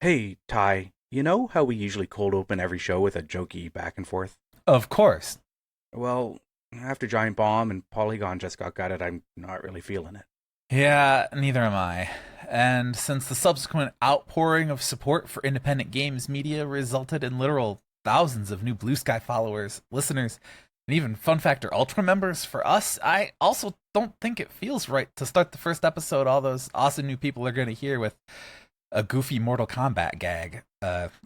Hey, Ty, you know how we usually cold open every show with a jokey back and forth? Of course. Well, after Giant Bomb and Polygon just got gutted, I'm not really feeling it. Yeah, neither am I. And since the subsequent outpouring of support for independent games media resulted in literal thousands of new Blue Sky followers, listeners, and even FunFactor Ultra members for us, I also don't think it feels right to start the first episode all those awesome new people are going to hear with a goofy Mortal Kombat gag,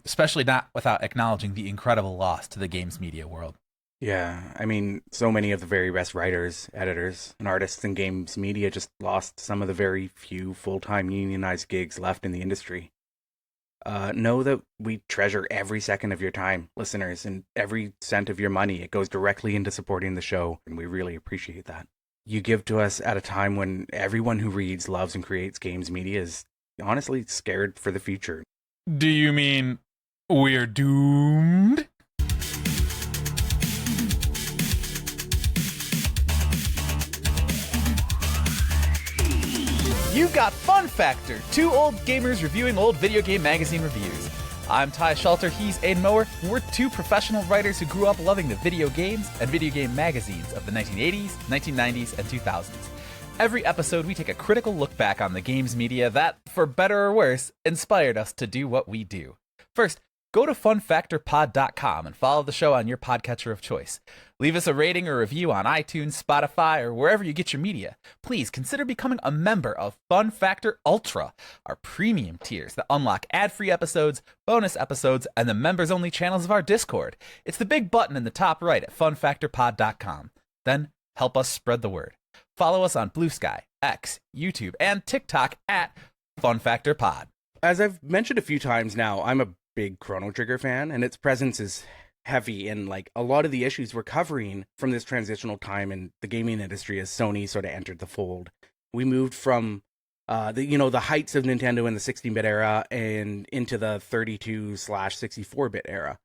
especially not without acknowledging the incredible loss to the games media world. Yeah, I mean, so many of the very best writers, editors, and artists in games media just lost some of the very few full-time unionized gigs left in the industry. Know that we treasure every second of your time, listeners, and every cent of your money. It goes directly into supporting the show, and we really appreciate that. You give to us at a time when everyone who reads, loves, and creates games media is honestly scared for the future. Do you mean we're doomed? You got Fun Factor, two old gamers reviewing old video game magazine reviews. I'm Ty Shelter, he's Aidan Mower. We're two professional writers who grew up loving the video games and video game magazines of the 1980s, 1990s, and 2000s. Every episode, we take a critical look back on the games media that, for better or worse, inspired us to do what we do. First, go to funfactorpod.com and follow the show on your podcatcher of choice. Leave us a rating or review on iTunes, Spotify, or wherever you get your media. Please consider becoming a member of Fun Factor Ultra, our premium tiers that unlock ad-free episodes, bonus episodes, and the members-only channels of our Discord. It's the big button in the top right at funfactorpod.com. Then, help us spread the word. Follow us on Blue Sky, X, YouTube, and TikTok at FunFactorPod. As I've mentioned a few times now, I'm a big Chrono Trigger fan, and its presence is heavy in like a lot of the issues we're covering from this transitional time in the gaming industry as Sony sort of entered the fold. We moved from the heights of Nintendo in the 16-bit era and into the 32/64-bit era.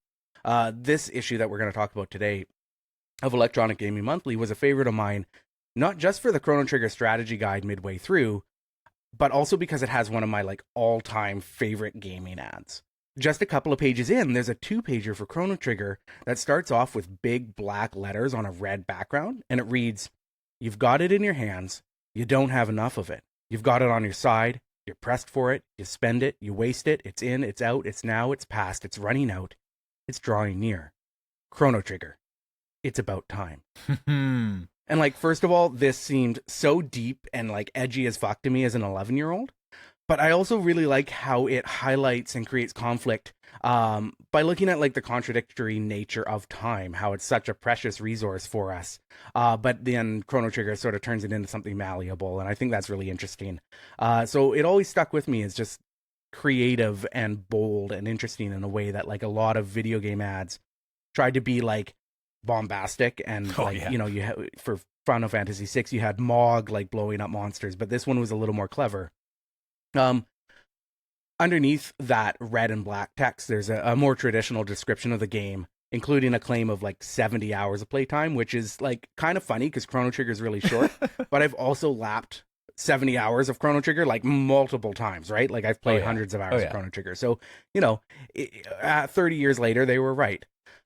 This issue that we're going to talk about today of Electronic Gaming Monthly was a favorite of mine, not just for the Chrono Trigger strategy guide midway through, but also because it has one of my like all-time favorite gaming ads. Just a couple of pages in, there's a two-pager for Chrono Trigger that starts off with big black letters on a red background, and it reads, "You've got it in your hands, you don't have enough of it. You've got it on your side, you're pressed for it, you spend it, you waste it, it's in, it's out, it's now, it's past, it's running out, it's drawing near. Chrono Trigger. It's about time." And like, first of all, this seemed so deep and like edgy as fuck to me as an 11-year-old. But I also really like how it highlights and creates conflict by looking at like the contradictory nature of time, how it's such a precious resource for us. But then Chrono Trigger sort of turns it into something malleable, and I think that's really interesting. So it always stuck with me as just creative and bold and interesting in a way that like a lot of video game ads tried to be like bombastic and Oh, like yeah. for Final Fantasy VI you had Mog like blowing up monsters, but this one was a little more clever. Um, Underneath that red and black text, there's a more traditional description of the game, including a claim of like 70 hours of playtime, which is like kind of funny because Chrono Trigger is really short. But I've also lapped 70 hours of Chrono Trigger like multiple times, right? Like I've Oh, played yeah. hundreds of Oh, hours of yeah. Chrono Trigger. So, 30 years later, they were right.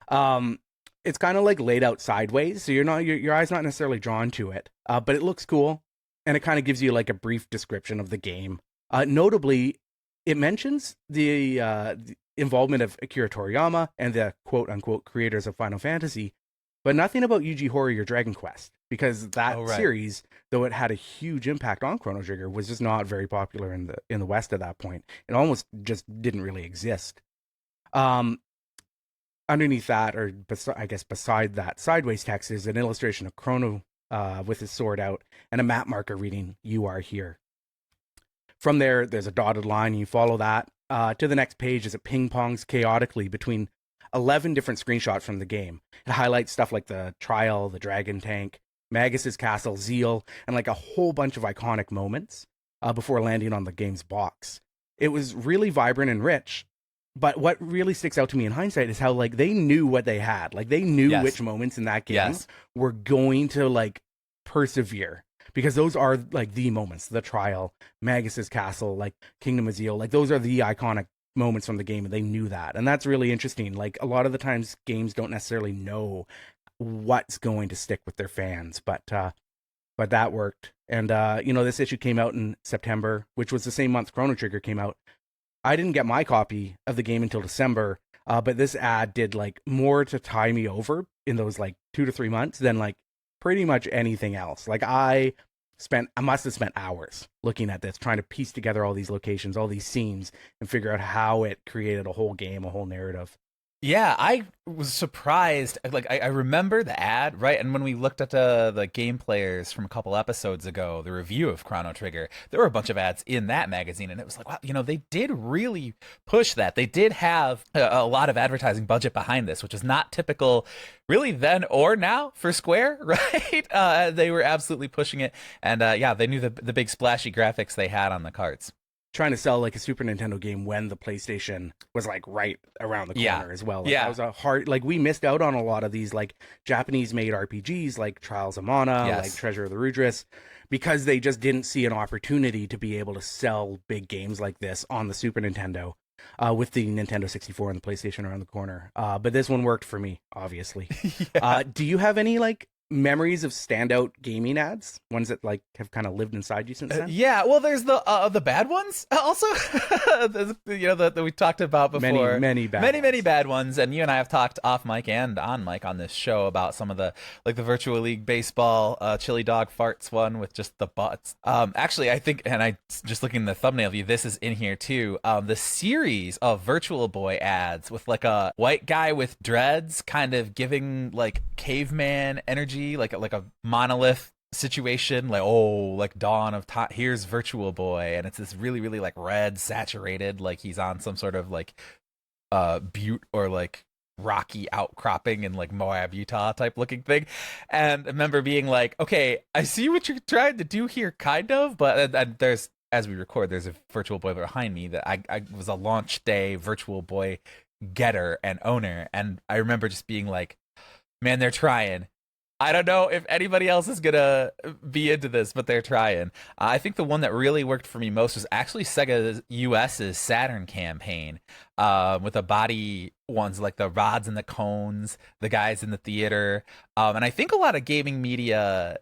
Um, it's kind of like laid out sideways, so your eyes not necessarily drawn to it, but it looks cool, and it kind of gives you like a brief description of the game. Notably, it mentions the involvement of Akira Toriyama and the quote unquote creators of Final Fantasy, but nothing about Yuji Horii or Dragon Quest, because Oh, that right. series, though it had a huge impact on Chrono Trigger, was just not very popular in the West at that point. It almost just didn't really exist. Um, Underneath that, or I guess beside that sideways text, is an illustration of Chrono with his sword out and a map marker reading "You are here." From there, there's a dotted line, and you follow that to the next page as it ping pongs chaotically between 11 different screenshots from the game. It highlights stuff like the trial, the dragon tank, Magus's castle, Zeal, and like a whole bunch of iconic moments before landing on the game's box. It was really vibrant and rich, but what really sticks out to me in hindsight is how like they knew what they had. Like they knew Yes. which moments in that game Yes. were going to like persevere, because those are like the moments, the trial, Magus's castle, like Kingdom of Zeal, like those are the iconic moments from the game, and they knew that. And that's really interesting. Like, a lot of the times games don't necessarily know what's going to stick with their fans, but that worked. And this issue came out in September, which was the same month Chrono Trigger came out. I didn't get my copy of the game until December, but this ad did like more to tie me over in those like 2 to 3 months than like pretty much anything else. Like, I must have spent hours looking at this, trying to piece together all these locations, all these scenes, and figure out how it created a whole game, a whole narrative. Yeah, I was surprised. Like, I remember the ad, right? And when we looked at the game players from a couple episodes ago, the review of Chrono Trigger, there were a bunch of ads in that magazine, and it was like, wow, they did really push that. They did have a lot of advertising budget behind this, which is not typical, really, then or now for Square, right? They were absolutely pushing it, and they knew the big splashy graphics they had on the carts. Trying to sell like a Super Nintendo game when the PlayStation was like right around the corner as well. Like, that was a hard, like, we missed out on a lot of these like Japanese made RPGs like Trials of Mana, like Treasure of the Rudress, because they just didn't see an opportunity to be able to sell big games like this on the Super Nintendo with the Nintendo 64 and the PlayStation around the corner. But this one worked for me, obviously. Do you have any like memories of standout gaming ads, ones that like have kind of lived inside you since then? Well, there's the bad ones also. That we talked about before. Many bad ones, and you and I have talked off mic and on mic on this show about some of the, like, the Virtual League Baseball chili dog farts one with just the butts. Actually, I think, and I just looking at the thumbnail view, this is in here too. The series of Virtual Boy ads with like a white guy with dreads kind of giving like caveman energy, like a monolith situation, like dawn of time, here's Virtual Boy, and it's this really, really like red saturated, like he's on some sort of like butte or like rocky outcropping in like Moab, Utah type looking thing. And I remember being like, okay, I see what you're trying to do here, kind of, but and there's, as we record, there's a Virtual Boy behind me that I was a launch day Virtual Boy getter and owner, and I remember just being like, man, they're trying. I don't know if anybody else is gonna be into this, but they're trying. I think the one that really worked for me most was actually Sega US's Saturn campaign, with the body ones, like the rods and the cones, the guys in the theater. And I think a lot of gaming media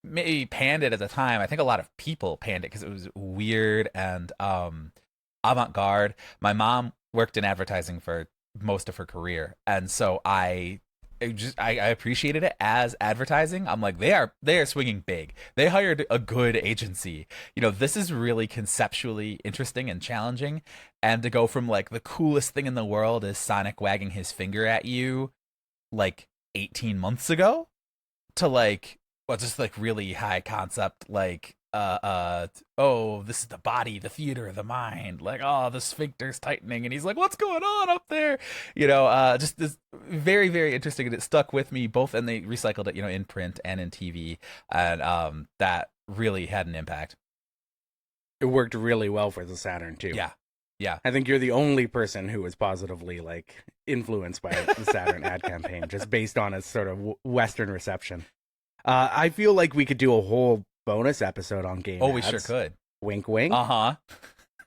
maybe panned it at the time. I think a lot of people panned it because it was weird and avant-garde. My mom worked in advertising for most of her career, and so I appreciated it as advertising. I'm like, they are swinging big. They hired a good agency. This is really conceptually interesting and challenging. And to go from like the coolest thing in the world is Sonic wagging his finger at you like 18 months ago to like, well, just like really high concept, like this is the body, the theater, the mind, like, oh, the sphincter's tightening, and he's like, what's going on up there? Just this very, very interesting, and it stuck with me both, and they recycled it, in print and in TV, and that really had an impact. It worked really well for the Saturn too. Yeah. I think you're the only person who was positively like influenced by the Saturn ad campaign, just based on its sort of Western reception. I feel like we could do a whole bonus episode on game ads. We sure could. Wink, wink. We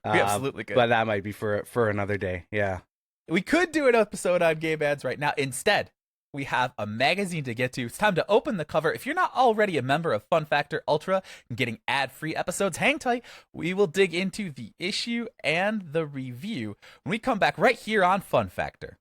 absolutely could. But that might be for another day. Yeah. We could do an episode on game ads right now. Instead, we have a magazine to get to. It's time to open the cover. If you're not already a member of FunFactor Ultra and getting ad-free episodes, hang tight. We will dig into the issue and the review when we come back right here on FunFactor.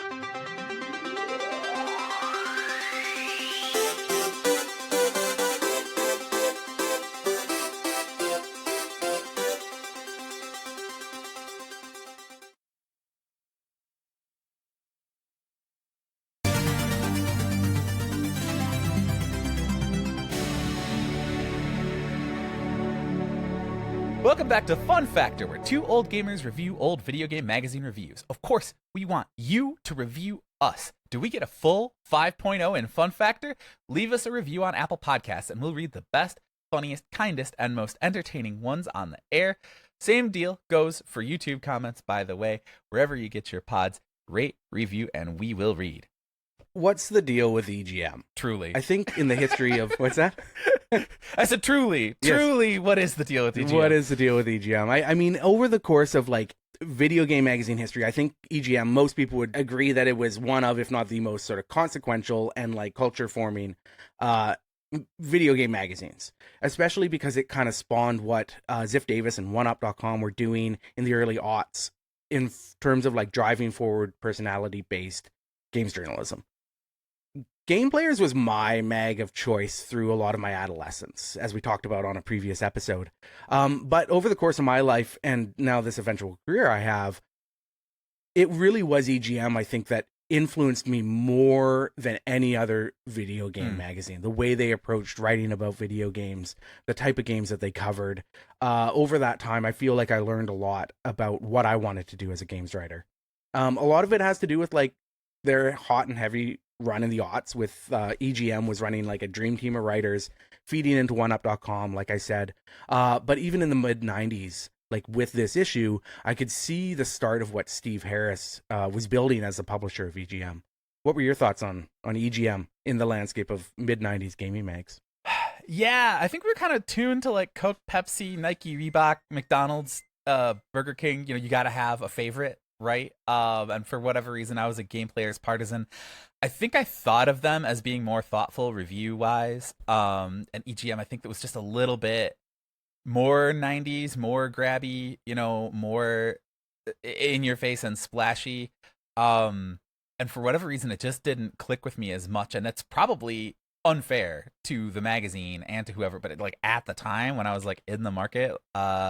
Welcome back to Fun Factor, where two old gamers review old video game magazine reviews. Of course, we want you to review us. Do we get a full 5.0 in Fun Factor? Leave us a review on Apple Podcasts, and we'll read the best, funniest, kindest, and most entertaining ones on the air. Same deal goes for YouTube comments, by the way. Wherever you get your pods, rate, review, and we will read. What's the deal with EGM? Truly. I think in the history of... What's that? I said truly. Yes. Truly, what is the deal with EGM? What is the deal with EGM? I mean, over the course of like video game magazine history, I think EGM, most people would agree that it was one of, if not the most sort of consequential and like culture forming uh, video game magazines, especially because it kind of spawned what Ziff Davis and OneUp.com were doing in the early aughts in terms of like driving forward personality based games journalism. Game Players was my mag of choice through a lot of my adolescence, as we talked about on a previous episode. But over the course of my life and now this eventual career I have, it really was EGM, I think, that influenced me more than any other video game magazine. The way they approached writing about video games, the type of games that they covered. Over that time, I feel like I learned a lot about what I wanted to do as a games writer. A lot of it has to do with like their hot and heavy run in the aughts with EGM was running like a dream team of writers feeding into OneUp.com, like I said. But even in the mid 90s, like with this issue, I could see the start of what Steve Harris was building as the publisher of EGM. What were your thoughts on EGM in the landscape of mid 90s gaming mags? Yeah, I think we're kind of tuned to like Coke, Pepsi, Nike, Reebok, McDonald's, Burger King. You know, you got to have a favorite, right? And for whatever reason, I was a Game Players partisan. I think I thought of them as being more thoughtful review-wise. And EGM, I think that was just a little bit more 90s, more grabby, you know, more in your face and splashy. And for whatever reason, it just didn't click with me as much. And it's probably unfair to the magazine and to whoever, but like at the time when I was like in the market,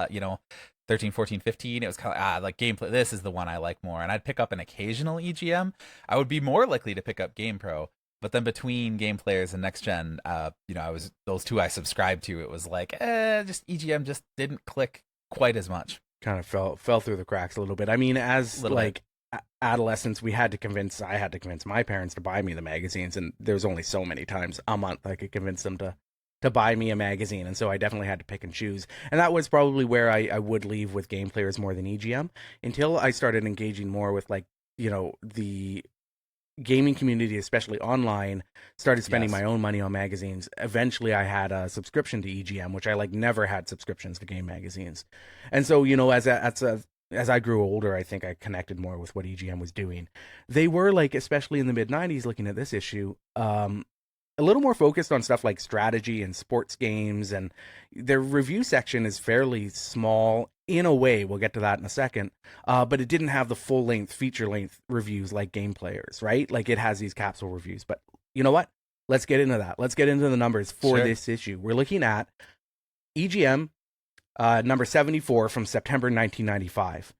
you know, 13, 14, 15, it was kind of like gameplay. This is the one I like more. And I'd pick up an occasional EGM. I would be more likely to pick up GamePro. But then between Game Players and Next Gen, you know, I was those two I subscribed to. It was like, just EGM just didn't click quite as much. Kind of fell through the cracks a little bit. I mean, as like adolescents, I had to convince my parents to buy me the magazines, and there's only so many times a month I could convince them to buy me a magazine, and so I definitely had to pick and choose. And that was probably where I would leave with Game Players more than EGM until I started engaging more with, like, you know, the gaming community, especially online, started spending my own money on magazines. Eventually I had a subscription to EGM, which I like never had subscriptions to game magazines. And so, you know, as I grew older, I think I connected more with what EGM was doing. They were, like, especially in the mid 90s, looking at this issue, a little more focused on stuff like strategy and sports games, and their review section is fairly small in a way. We'll get to that in a second. But it didn't have the full-length, feature-length reviews like Game Players, right? Like, it has these capsule reviews. But you know what? Let's get into that. Let's get into the numbers for this issue. We're looking at EGM number 74 from September 1995.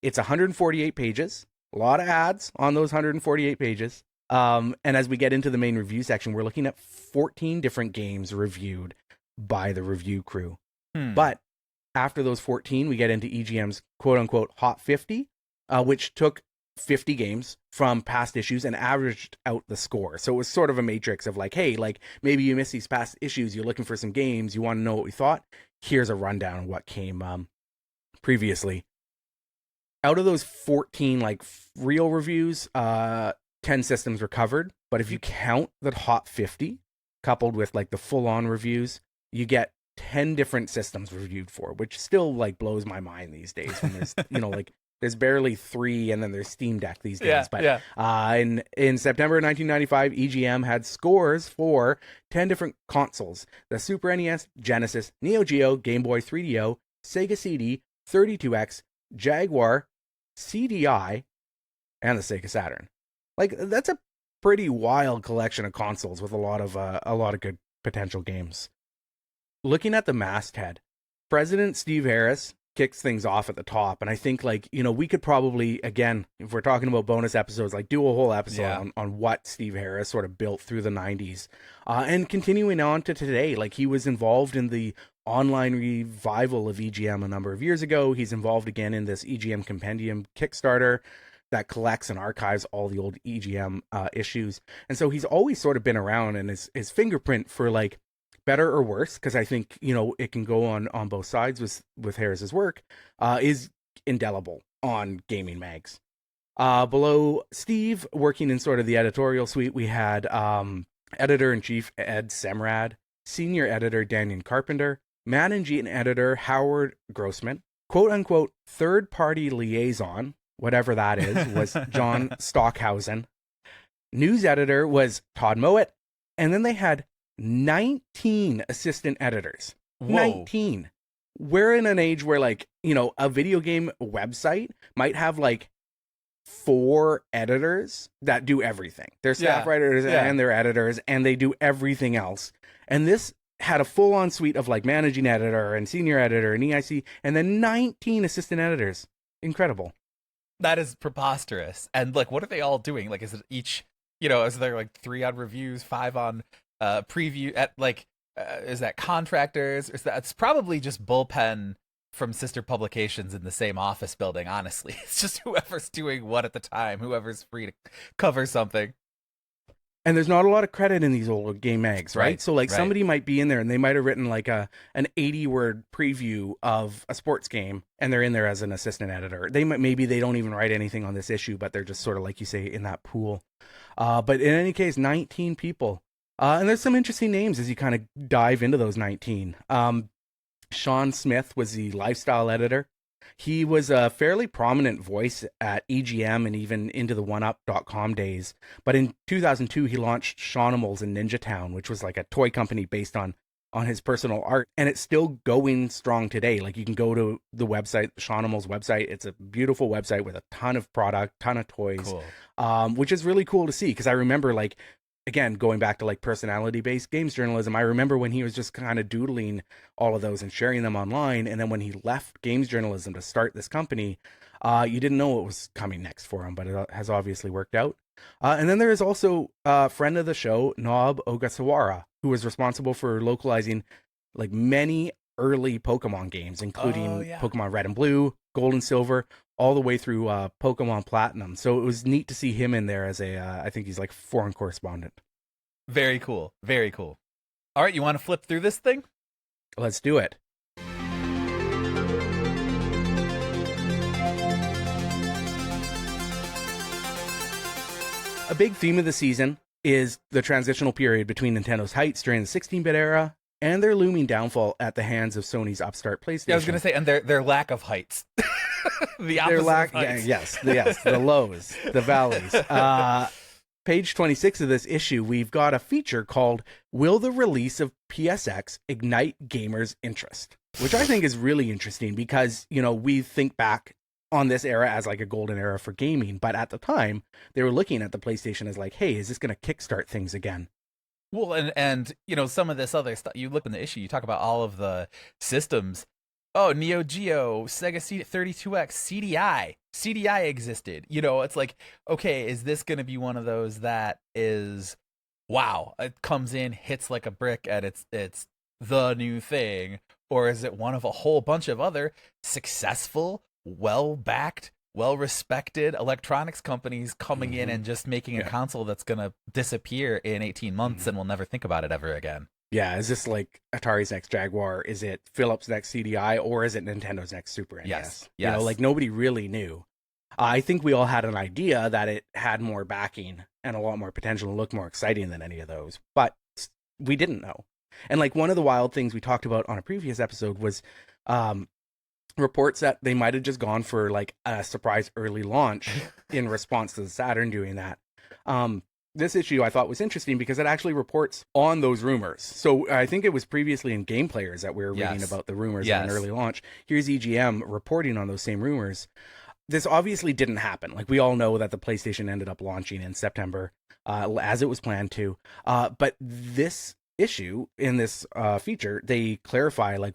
It's 148 pages. A lot of ads on those 148 pages. And as we get into the main review section, we're looking at 14 different games reviewed by the review crew. But after those 14, we get into EGM's quote-unquote Hot 50, which took 50 games from past issues and averaged out the score. So it was sort of a matrix of like, hey, like, maybe you missed these past issues, you're looking for some games, you want to know what we thought? Here's a rundown of what came previously. Out of those 14, like, real reviews, 10 systems were covered, but if you count the Hot 50 coupled with like the full-on reviews, you get 10 different systems reviewed for, which still like blows my mind these days when there's you know, like there's barely 3 and then there's Steam Deck these days. In September 1995, EGM had scores for 10 different consoles: the Super NES, Genesis, Neo Geo, Game Boy 3DO, Sega CD, 32X, Jaguar, CDI, and the Sega Saturn. Like, that's a pretty wild collection of consoles with a lot of good potential games. Looking at the masthead, President Steve Harris kicks things off at the top, and I think, like, you know, we could probably, again, if we're talking about bonus episodes, like, do a whole episode on what Steve Harris sort of built through the 90s, and continuing on to today. Like, he was involved in the online revival of EGM a number of years ago. He's involved again in this EGM Compendium Kickstarter that collects and archives all the old EGM issues. And so he's always sort of been around, and his fingerprint, for like better or worse, because I think, you know, it can go on both sides with Harris's work, is indelible on gaming mags. Below Steve, working in sort of the editorial suite, we had editor-in-chief Ed Semrad, senior editor Daniel Carpenter, managing editor Howard Grossman, quote unquote third party liaison, whatever that is, was John Stockhausen. News editor was Todd Mowat. And then they had 19 assistant editors. Whoa. 19. We're in an age where, like, you know, a video game website might have like 4 editors that do everything. They're staff writers and they're editors, and they do everything else. And this had a full-on suite of like managing editor and senior editor and EIC, and then 19 assistant editors. Incredible. That is preposterous. And like, what are they all doing? Like, is it each, you know, is there like 3 on reviews, 5 on preview at like, is that contractors? Is that, it's probably just bullpen from sister publications in the same office building, honestly. It's just whoever's doing what at the time, whoever's free to cover something. And there's not a lot of credit in these old game mags, right? So like somebody might be in there and they might have written like an 80-word preview of a sports game, and they're in there as an assistant editor. Maybe they don't even write anything on this issue, but they're just sort of, like you say, in that pool. But in any case, 19 people. And there's some interesting names as you kind of dive into those 19. Sean Smith was the lifestyle editor. He was a fairly prominent voice at EGM and even into the OneUp.com days. But in 2002, he launched Shawnimals in Ninja Town, which was like a toy company based on his personal art. And it's still going strong today. Like, you can go to the website, Shawnimals website. It's a beautiful website with a ton of product, ton of toys, which is really cool to see. Because I remember, like, again, going back to like personality-based games journalism, I remember when he was just kind of doodling all of those and sharing them online. And then when he left games journalism to start this company, you didn't know what was coming next for him, but it has obviously worked out. And then there is also a friend of the show, Nob Ogasawara, who was responsible for localizing like many early Pokemon games, including Pokemon Red and Blue, Gold and Silver, all the way through Pokemon Platinum. So it was neat to see him in there as I think he's like foreign correspondent. Very cool. Very cool. All right, you want to flip through this thing? Let's do it. A big theme of the season is the transitional period between Nintendo's heights during the 16-bit era and their looming downfall at the hands of Sony's upstart PlayStation. Yeah, I was going to say, and their lack of heights. The opposite of heights. Yes, the lows, the valleys. Page 26 of this issue, we've got a feature called Will the Release of PSX Ignite Gamers' Interest? Which I think is really interesting because, you know, we think back on this era as like a golden era for gaming, but at the time, they were looking at the PlayStation as like, hey, is this going to kickstart things again? Well, and you know, some of this other stuff, you look in the issue, you talk about all of the systems. Oh, Neo Geo, Sega CD32X, CDI existed. You know, it's like, okay, is this going to be one of those that is, wow, it comes in, hits like a brick, and it's the new thing? Or is it one of a whole bunch of other successful, well-backed, well-respected electronics companies coming in and just making a console that's going to disappear in 18 months and we'll never think about it ever again? Yeah, is this like Atari's next Jaguar? Is it Philips' next CDI? Or is it Nintendo's next Super NES? Yes. You know, like nobody really knew. I think we all had an idea that it had more backing and a lot more potential and looked more exciting than any of those, but we didn't know. And like one of the wild things we talked about on a previous episode was reports that they might have just gone for like a surprise early launch in response to the Saturn doing that. This issue I thought was interesting because it actually reports on those rumors. So I think it was previously in Game Players that we were reading about the rumors of an early launch. Here's EGM reporting on those same rumors. This obviously didn't happen. Like, we all know that the PlayStation ended up launching in September as it was planned to. But this issue in this feature, they clarify like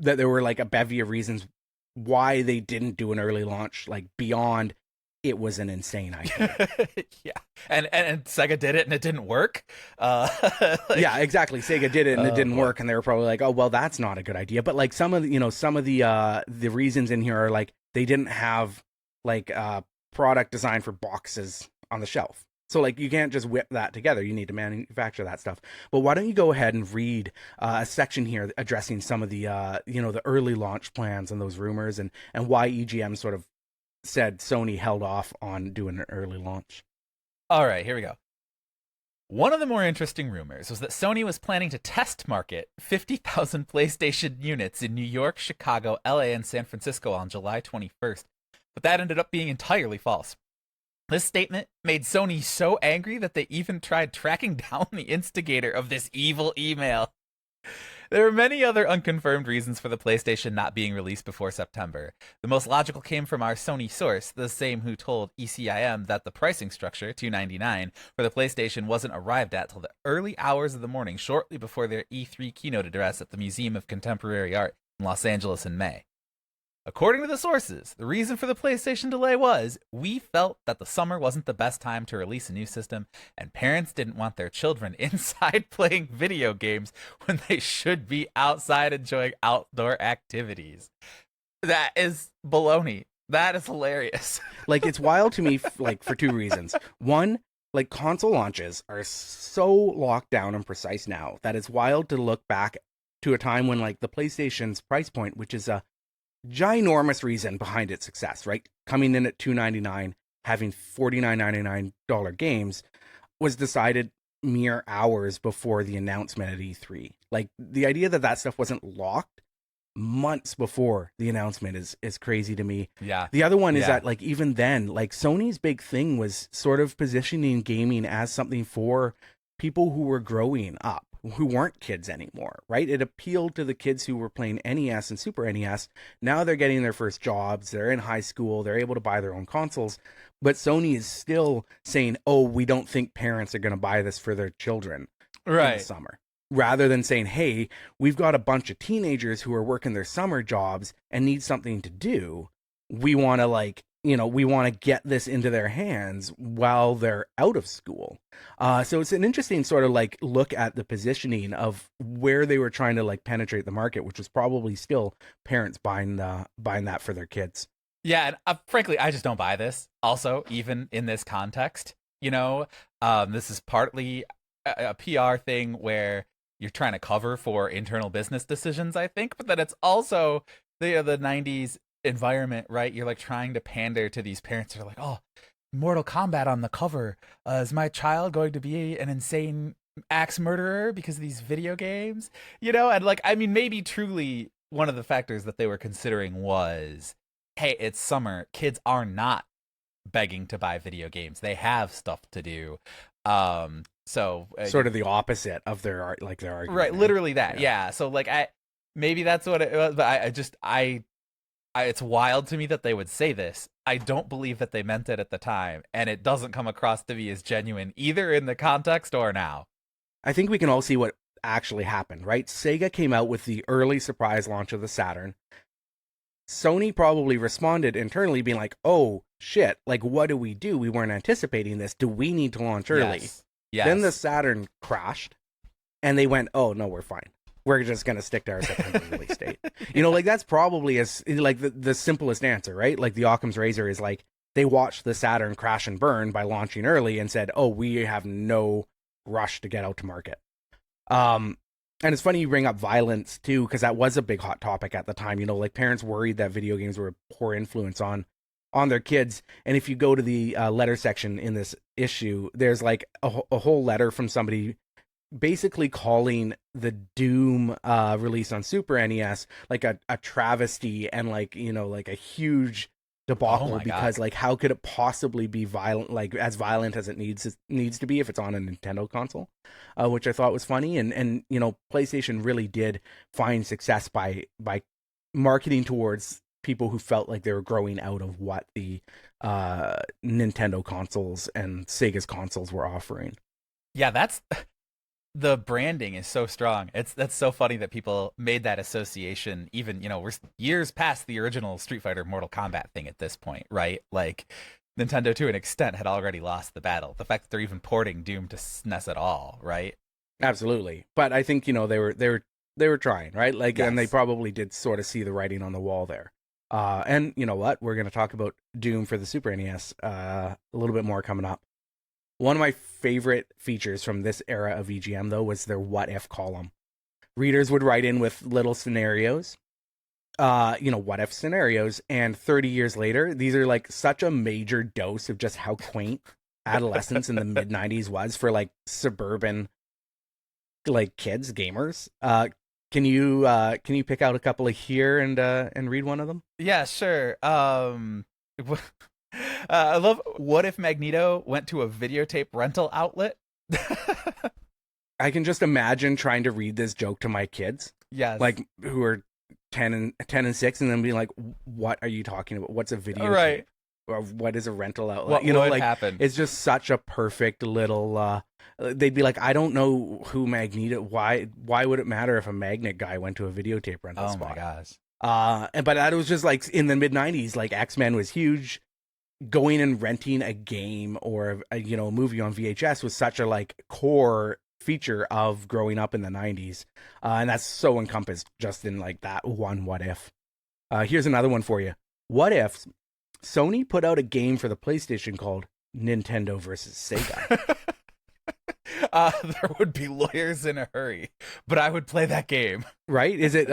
that there were like a bevy of reasons why they didn't do an early launch, like beyond it was an insane idea. Yeah. And Sega did it and it didn't work. Yeah, exactly. Sega did it and it didn't work. And they were probably like, oh, well, that's not a good idea. But like some of the reasons in here are like, they didn't have like product designed for boxes on the shelf. So like, you can't just whip that together. You need to manufacture that stuff. But why don't you go ahead and read a section here addressing some of the, the early launch plans and those rumors and why EGM sort of said Sony held off on doing an early launch. All right, here we go. One of the more interesting rumors was that Sony was planning to test market 50,000 PlayStation units in New York, Chicago, LA, and San Francisco on July 21st, but that ended up being entirely false. This statement made Sony so angry that they even tried tracking down the instigator of this evil email. There are many other unconfirmed reasons for the PlayStation not being released before September. The most logical came from our Sony source, the same who told ECIM that the pricing structure, $299, for the PlayStation wasn't arrived at till the early hours of the morning, shortly before their E3 keynote address at the Museum of Contemporary Art in Los Angeles in May. According to the sources, the reason for the PlayStation delay was, we felt that the summer wasn't the best time to release a new system, and parents didn't want their children inside playing video games when they should be outside enjoying outdoor activities. That is baloney. That is hilarious. Like, it's wild to me, like, for two reasons. One, like, console launches are so locked down and precise now that it's wild to look back to a time when, like, the PlayStation's price point, which is a ginormous reason behind its success, right? Coming in at $299, having $49.99 games, was decided mere hours before the announcement at E3. Like, the idea that that stuff wasn't locked months before the announcement is crazy to me. Yeah. The other one is that, like, even then, like, Sony's big thing was sort of positioning gaming as something for people who were growing up, who weren't kids anymore, right? It appealed to the kids who were playing NES and Super NES. Now they're getting their first jobs, they're in high school, they're able to buy their own consoles, but Sony is still saying, oh, we don't think parents are going to buy this for their children in the summer. Rather than saying, hey, we've got a bunch of teenagers who are working their summer jobs and need something to do. We want to, like, we want to get this into their hands while they're out of school. So it's an interesting sort of, like, look at the positioning of where they were trying to, like, penetrate the market, which was probably still parents buying that for their kids. Yeah, and frankly, I just don't buy this. Also, even in this context, this is partly a PR thing where you're trying to cover for internal business decisions, I think, but then it's also the 90s environment, right? You're, like, trying to pander to these parents who are like, oh, Mortal Kombat on the cover. Is my child going to be an insane axe murderer because of these video games? And, like, I mean, maybe truly one of the factors that they were considering was, hey, it's summer. Kids are not begging to buy video games. They have stuff to do. So sort of the opposite of their argument. Right, literally that. Yeah. So, like, maybe that's what it was, but it's wild to me that they would say this. I don't believe that they meant it at the time, and it doesn't come across to me as genuine, either in the context or now. I think we can all see what actually happened, right? Sega came out with the early surprise launch of the Saturn. Sony probably responded internally being like, oh, shit, like, what do? We weren't anticipating this. Do we need to launch early? Yes. Then the Saturn crashed, and they went, oh, no, we're fine. We're just going to stick to our September release date. Like, that's probably like the simplest answer, right? Like, the Occam's razor is, like, they watched the Saturn crash and burn by launching early and said, oh, we have no rush to get out to market. And it's funny you bring up violence too, because that was a big hot topic at the time. Like, parents worried that video games were a poor influence on their kids. And if you go to the letter section in this issue, there's, like, a whole letter from somebody basically calling the Doom release on Super NES like a travesty and, like, like a huge debacle, because God, like, how could it possibly be violent, like as violent as it needs to be if it's on a Nintendo console, which I thought was funny. And PlayStation really did find success by marketing towards people who felt like they were growing out of what the Nintendo consoles and Sega's consoles were offering. Yeah, that's the branding is so strong. That's so funny that people made that association. Even, we're years past the original Street Fighter Mortal Kombat thing at this point, right? Like, Nintendo to an extent had already lost the battle. The fact that they're even porting Doom to SNES at all, right? Absolutely. But I think, they were trying, right? Like, yes. And they probably did sort of see the writing on the wall there. And you know what? We're going to talk about Doom for the Super NES a little bit more coming up. One of my favorite features from this era of EGM, though, was their what if column. Readers would write in with little scenarios, what if scenarios, and 30 years later, these are, like, such a major dose of just how quaint adolescence in the mid 90s was for like suburban like kids, gamers. Can you pick out a couple of here and read one of them? Yeah, sure. I love what if Magneto went to a videotape rental outlet? I can just imagine trying to read this joke to my kids, Yes. like who are 10 and 6, and then being like, "What are you talking about? What's a videotape? Right. Or what is a rental outlet?" What You know, would like happen? it's just such a perfect little. They'd be like, "I don't know who Magneto. Why would it matter if a magnet guy went to a videotape rental Oh spot?" my gosh. But that was just like in the mid 90s, like X-Men was huge. Going and renting a game or a movie on VHS was such a like core feature of growing up in the 90s. And that's so encompassed just in like that one what if. Here's another one for you. What if Sony put out a game for the PlayStation called Nintendo versus Sega? There would be lawyers in a hurry, but I would play that game. Right? Is it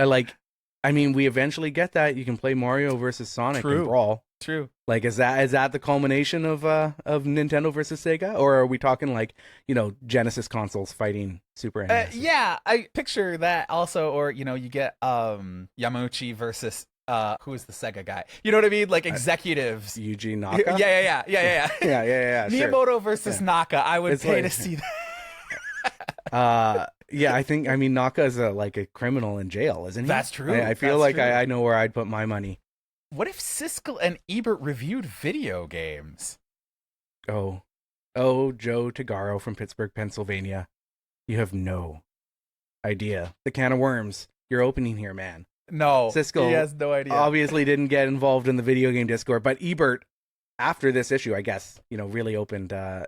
I mean, we eventually get that you can play Mario versus Sonic True. and Brawl. True. Like, is that the culmination of Nintendo versus Sega, or are we talking like Genesis consoles fighting Super NES? Yeah, I picture that also, or you get Yamauchi versus who is the Sega guy? You know what I mean? Like executives. Yuji Naka. Yeah. yeah. Miyamoto Sure. versus Naka. I would pay to see that. Yeah, I mean Naka is a criminal in jail, isn't he? That's true. I feel like I know where I'd put my money. What if Siskel and Ebert reviewed video games? Oh, Joe Tagaro from Pittsburgh, Pennsylvania. You have no idea the can of worms you're opening here, man. No, Siskel he has no idea. Obviously didn't get involved in the video game Discord, but Ebert, after this issue, I guess, really opened, a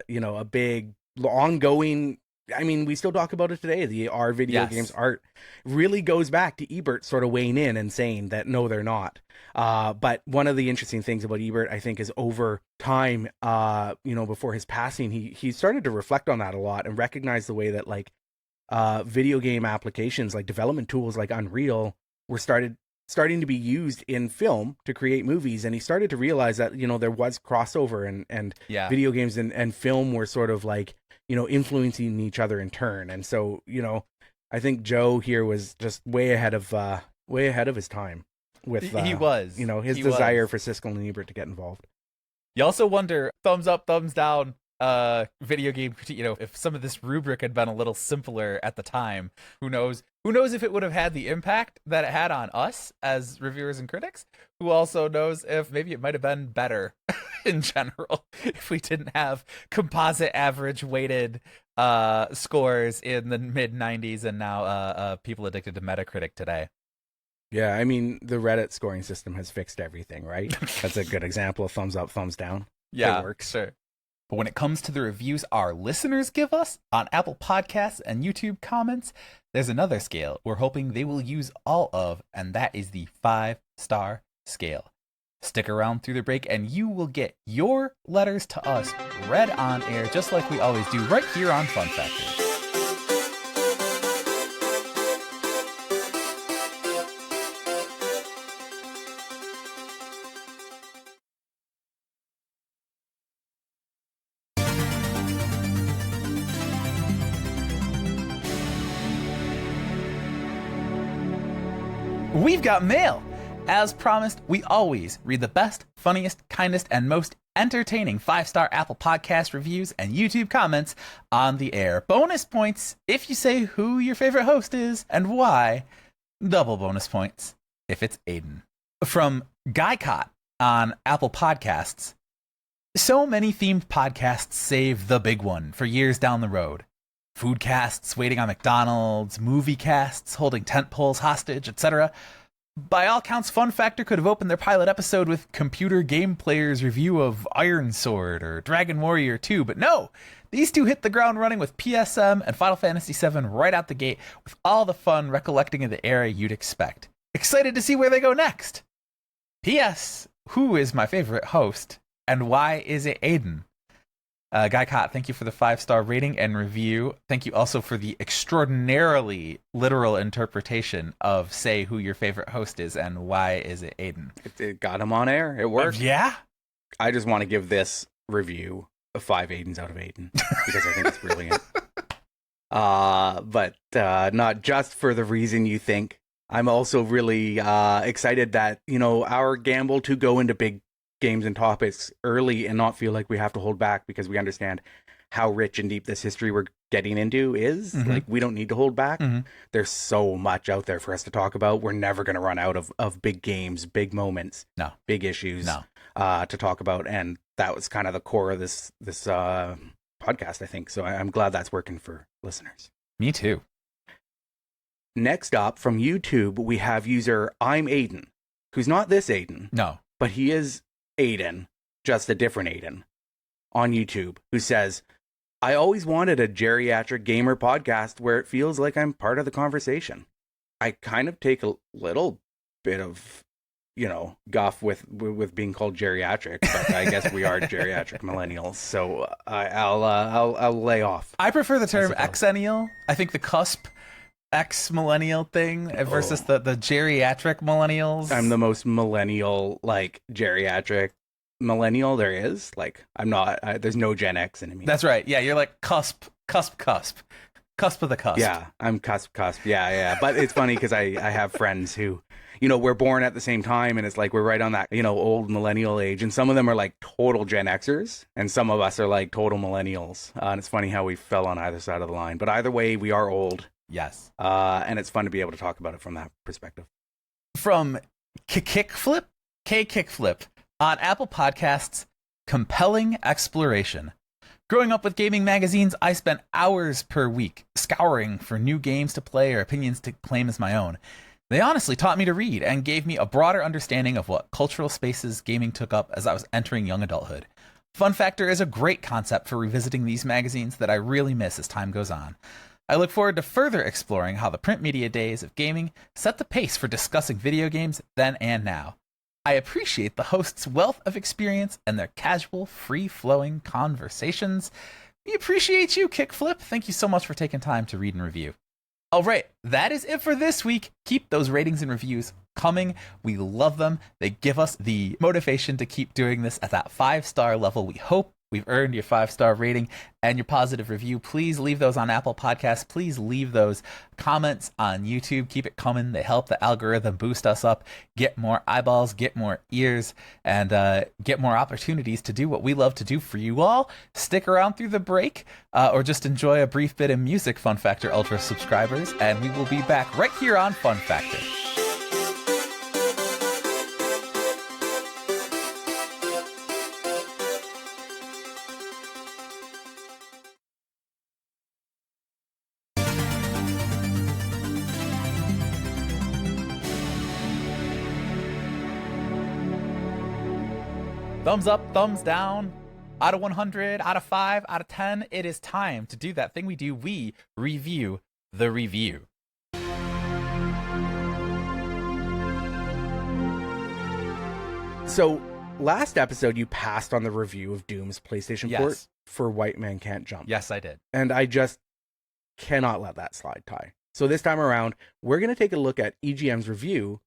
big ongoing. I mean, we still talk about it today. Our video games art really goes back to Ebert sort of weighing in and saying that no, they're not. But one of the interesting things about Ebert, I think, is over time, before his passing, he started to reflect on that a lot and recognize the way that video game applications, like development tools like Unreal, were starting to be used in film to create movies. And he started to realize that, there was crossover and video games and film were sort of like, influencing each other in turn. And so, I think Joe here was just way ahead of his time with he was, his desire for Siskel and Ebert to get involved. You also wonder, thumbs up, thumbs down, video game critique, if some of this rubric had been a little simpler at the time, who knows if it would have had the impact that it had on us as reviewers and critics. Who also knows if maybe it might have been better in general if we didn't have composite average weighted scores in the mid 90s and now people addicted to Metacritic today. Yeah, I mean, the Reddit scoring system has fixed everything, right? That's a good example of thumbs up, thumbs down. Yeah, it works. Sure. But when it comes to the reviews our listeners give us on Apple Podcasts and YouTube comments, there's another scale we're hoping they will use all of, and that is the 5-star scale. Stick around through the break and you will get your letters to us read on air, just like we always do right here on FunFactor. We've got mail! As promised, we always read the best, funniest, kindest, and most entertaining 5-star Apple Podcast reviews and YouTube comments on the air. Bonus points if you say who your favorite host is and why. Double bonus points if it's Aidan. From Guycott on Apple Podcasts. So many themed podcasts save the big one for years down the road. Foodcasts waiting on McDonald's, movie casts holding tent poles hostage, etc. By all counts, FunFactor could have opened their pilot episode with computer game players' review of Iron Sword or Dragon Warrior 2, but no! These two hit the ground running with PSM and Final Fantasy VII right out the gate, with all the fun recollecting of the era you'd expect. Excited to see where they go next! P.S. Who is my favorite host, and why is it Aidan? Guy Cott, thank you for the 5-star rating and review. Thank you also for the extraordinarily literal interpretation of say who your favorite host is and why is it Aidan. It got him on air. It worked. Yeah. I just want to give this review 5 Aidens out of Aidan because I think it's brilliant. But not just for the reason you think. I'm also really excited that, our gamble to go into big games and topics early and not feel like we have to hold back because we understand how rich and deep this history we're getting into is. Mm-hmm. Like, we don't need to hold back. Mm-hmm. There's so much out there for us to talk about. We're never going to run out of big games, big moments, No. big issues No. To talk about. And that was kind of the core of this podcast, I think. So I'm glad that's working for listeners. Me too. Next up from YouTube, we have user I'm Aidan, who's not this Aidan. No. But he is Aidan, just a different Aidan, on YouTube, who says, I always wanted a geriatric gamer podcast where it feels like I'm part of the conversation. I kind of take a little bit of, guff with being called geriatric, but I guess we are geriatric millennials, so I'll lay off. I prefer the term exennial. I think the cusp ex-millennial thing versus the geriatric millennials. I'm the most millennial, geriatric millennial there is. I'm not, there's no Gen X in me. That's right. Yeah, you're like cusp of the cusp. Yeah, I'm cusp. Yeah. But it's funny because I have friends who, we're born at the same time, and it's like we're right on that, old millennial age. And some of them are like total Gen Xers, and some of us are like total millennials. And it's funny how we fell on either side of the line. But either way, we are old. Yes. And it's fun to be able to talk about it from that perspective. From Kickflip on Apple Podcasts, compelling exploration. Growing up with gaming magazines, I spent hours per week scouring for new games to play or opinions to claim as my own. They honestly taught me to read and gave me a broader understanding of what cultural spaces gaming took up as I was entering young adulthood. FunFactor is a great concept for revisiting these magazines that I really miss as time goes on. I look forward to further exploring how the print media days of gaming set the pace for discussing video games then and now. I appreciate the hosts' wealth of experience and their casual, free-flowing conversations. We appreciate you, Kickflip. Thank you so much for taking time to read and review. All right, that is it for this week. Keep those ratings and reviews coming. We love them. They give us the motivation to keep doing this at that 5-star level we hope. We've earned your 5-star rating and your positive review. Please leave those on Apple Podcasts. Please leave those comments on YouTube. Keep it coming. They help the algorithm boost us up, get more eyeballs, get more ears, and get more opportunities to do what we love to do for you all. Stick around through the break or just enjoy a brief bit of music, FunFactor Ultra subscribers, and we will be back right here on FunFactor. Thumbs up, thumbs down, out of 100, out of 5, out of 10, it is time to do that thing we do. We review the review. So, last episode, you passed on the review of Doom's PlayStation port for White Man Can't Jump. Yes, I did. And I just cannot let that slide, Ty. So this time around, we're going to take a look at EGM's review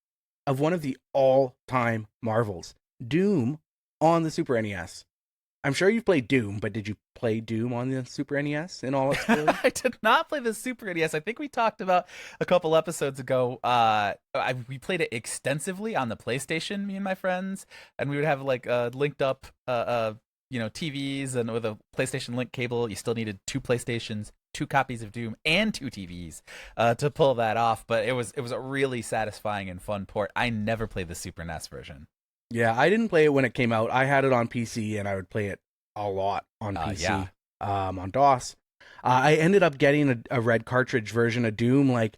of one of the all-time marvels, Doom on the Super NES. I'm sure you've played Doom, but did you play Doom on the Super NES in all its glory? I did not play the Super NES. I think we talked about a couple episodes ago. We played it extensively on the PlayStation, me and my friends, and we would have linked up, TVs, and with a PlayStation Link cable, you still needed 2 PlayStations, 2 copies of Doom, and 2 TVs to pull that off. But it was a really satisfying and fun port. I never played the Super NES version. Yeah, I didn't play it when it came out. I had it on PC, and I would play it a lot on PC, on DOS. I ended up getting a red cartridge version of Doom,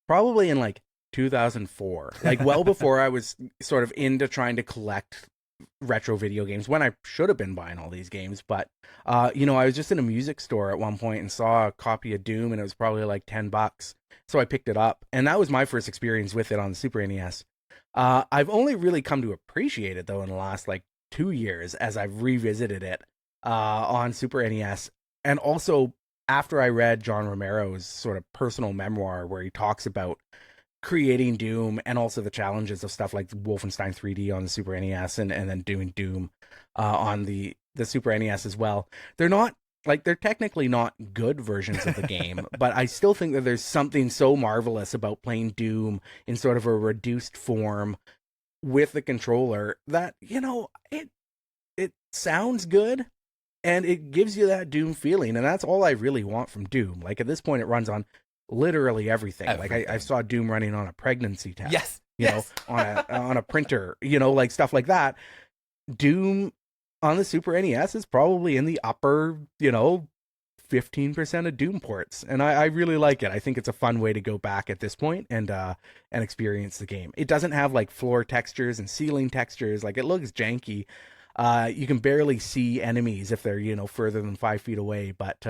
probably in 2004, well before I was sort of into trying to collect retro video games, when I should have been buying all these games. But, I was just in a music store at one point and saw a copy of Doom, and it was probably $10. So I picked it up, and that was my first experience with it on the Super NES. I've only really come to appreciate it, though, in the last 2 years as I've revisited it on Super NES. And also after I read John Romero's sort of personal memoir where he talks about creating Doom and also the challenges of stuff like Wolfenstein 3D on the Super NES and then doing Doom on the the Super NES as well. They're not like they're technically not good versions of the game, but I still think that there's something so marvelous about playing Doom in sort of a reduced form with the controller that, you know, it sounds good and it gives you that Doom feeling, and that's all I really want from Doom. Like at this point it runs on literally everything. Like I saw Doom running on a pregnancy test. Yes. You know, on a printer, you know, like stuff like that. Doom on the Super NES is probably in the upper, you know, 15% of Doom ports, and I really like it. I think it's a fun way to go back at this point and experience the game. It doesn't have like floor textures and ceiling textures. Like it looks janky. You can barely see enemies if they're, you know, further than 5 feet away, but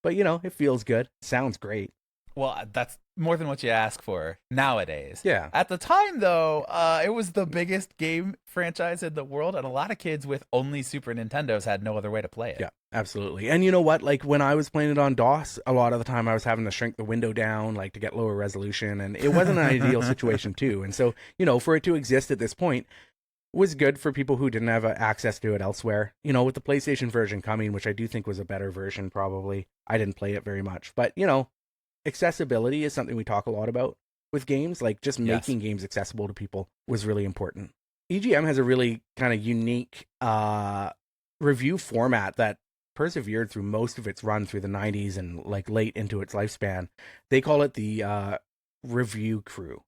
you know, it feels good. Sounds great. Well, that's more than what you ask for nowadays. Yeah. At the time, though, it was the biggest game franchise in the world, and a lot of kids with only Super Nintendos had no other way to play it. Yeah, absolutely. And you know what? Like when I was playing it on DOS, a lot of the time I was having to shrink the window down, like to get lower resolution, and it wasn't an ideal situation too. And so, you know, for it to exist at this point was good for people who didn't have access to it elsewhere. You know, with the PlayStation version coming, which I do think was a better version, probably. I didn't play it very much, but you know, accessibility is something we talk a lot about with games. Like just making games accessible to people was really important. EGM has a really kind of unique review format that persevered through most of its run through the 90s and like late into its lifespan. They call it the review crew.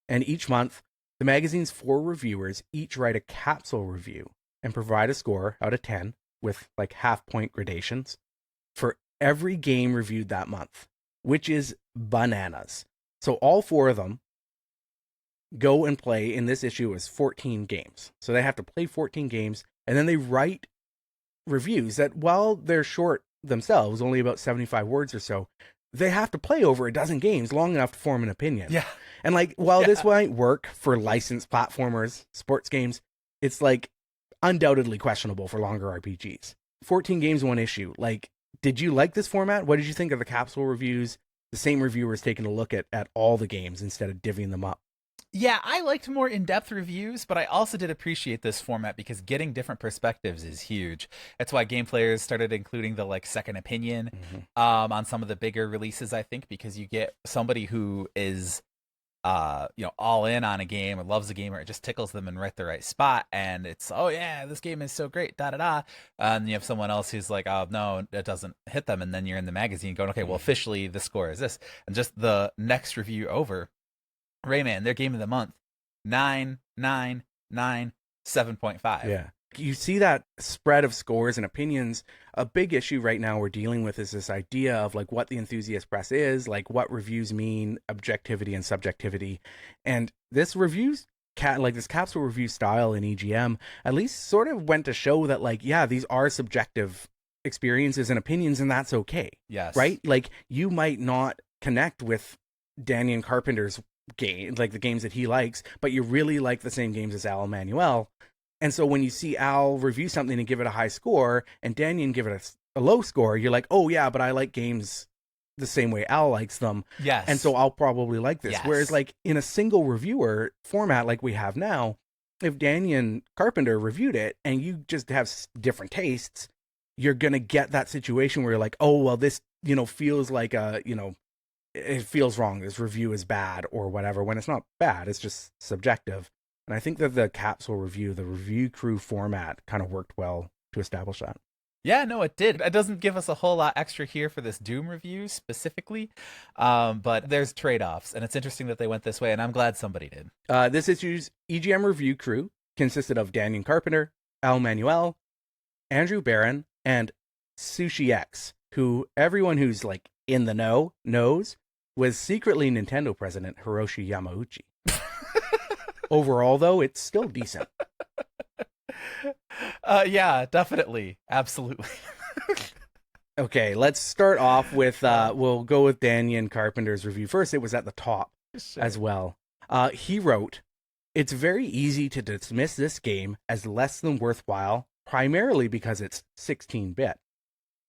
And each month, the magazine's 4 reviewers each write a capsule review and provide a score out of 10 with like half-point gradations for every game reviewed that month, which is bananas. So all 4 of them go and play, in this issue is 14 games. So they have to play 14 games, and then they write reviews that, while they're short themselves, only about 75 words or so, they have to play over a dozen games long enough to form an opinion. Yeah. And like, while this might work for licensed platformers, sports games, it's like undoubtedly questionable for longer RPGs. 14 games, 1 issue. Like, did you like this format? What did you think of the capsule reviews? The same reviewers taking a look at all the games instead of divvying them up. Yeah, I liked more in-depth reviews, but I also did appreciate this format because getting different perspectives is huge. That's why game players started including the like second opinion on some of the bigger releases, I think, because you get somebody who is you know, all in on a game or loves a game, or it just tickles them in right the right spot, and it's, oh yeah, this game is so great, da da da. And you have someone else who's like, oh no, it doesn't hit them, and then you're in the magazine going, okay, well officially the score is this, and just the next review over, Rayman, their game of the month, 9.9.9, 7.5. Yeah. You see that spread of scores and opinions. A big issue right now we're dealing with is this idea of like what the enthusiast press is, like what reviews mean, objectivity and subjectivity. And this this capsule review style in EGM at least sort of went to show that, like, yeah, these are subjective experiences and opinions, and that's okay. Yes. Right? Like, you might not connect with Daniel Carpenter's game, like the games that he likes, but you really like the same games as Al Manuel. And so when you see Al review something and give it a high score, and Daniel give it a low score, you're like, oh yeah, but I like games the same way Al likes them. Yes. And so I'll probably like this. Yes. Whereas like in a single reviewer format like we have now, if Daniel Carpenter reviewed it and you just have different tastes, you're going to get that situation where you're like, oh, well, this, you know, feels like it feels wrong. This review is bad or whatever, when it's not bad. It's just subjective. And I think that the capsule review, the review crew format, kind of worked well to establish that. Yeah, no, it did. It doesn't give us a whole lot extra here for this Doom review specifically, but there's trade-offs, and it's interesting that they went this way, and I'm glad somebody did. This issue's EGM review crew consisted of Daniel Carpenter, Al Manuel, Andrew Barron, and Sushi X, who everyone who's like in the know knows was secretly Nintendo president Hiroshi Yamauchi. Overall, though, it's still decent. Yeah, definitely. Absolutely. Okay, let's start off with, we'll go with Daniel Carpenter's review. First, it was at the top as well. He wrote, "It's very easy to dismiss this game as less than worthwhile, primarily because it's 16-bit.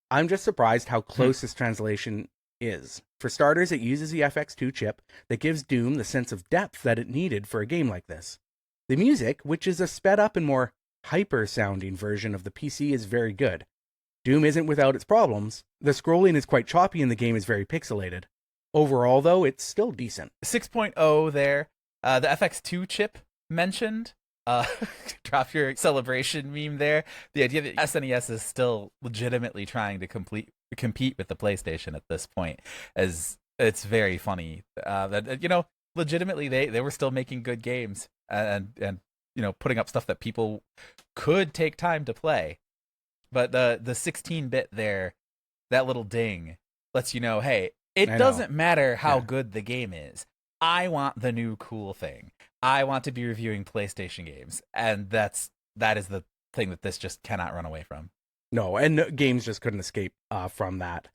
I'm just surprised how close this translation is. For starters, it uses the FX2 chip that gives Doom the sense of depth that it needed for a game like this. The music, which is a sped up and more hyper-sounding version of the PC is very good. Doom isn't without its problems. The scrolling is quite choppy and the game is very pixelated. Overall, though, it's still decent. 6.0 there. The FX2 chip mentioned. Drop your celebration meme there. The idea that SNES is still legitimately trying to compete with the PlayStation at this point, as it's very funny. That legitimately they were still making good games and putting up stuff that people could take time to play. But the 16-bit there, that little ding lets you know, hey, it doesn't matter how good the game is. I want the new cool thing. I want to be reviewing PlayStation games, and that is the thing that this just cannot run away from. No, and games just couldn't escape from that.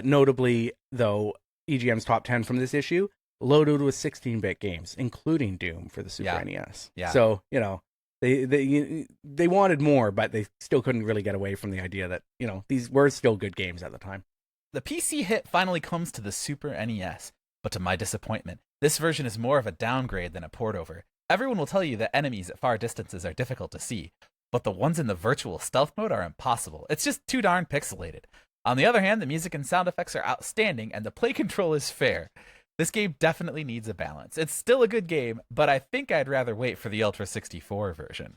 Notably, though, EGM's top 10 from this issue loaded with 16-bit games, including Doom for the Super NES. Yeah. So, they wanted more, but they still couldn't really get away from the idea that, these were still good games at the time. The PC hit finally comes to the Super NES, but to my disappointment, this version is more of a downgrade than a port over. Everyone will tell you that enemies at far distances are difficult to see, but the ones in the virtual stealth mode are impossible. It's just too darn pixelated. On the other hand, the music and sound effects are outstanding, and the play control is fair. This game definitely needs a balance. It's still a good game, but I think I'd rather wait for the Ultra 64 version.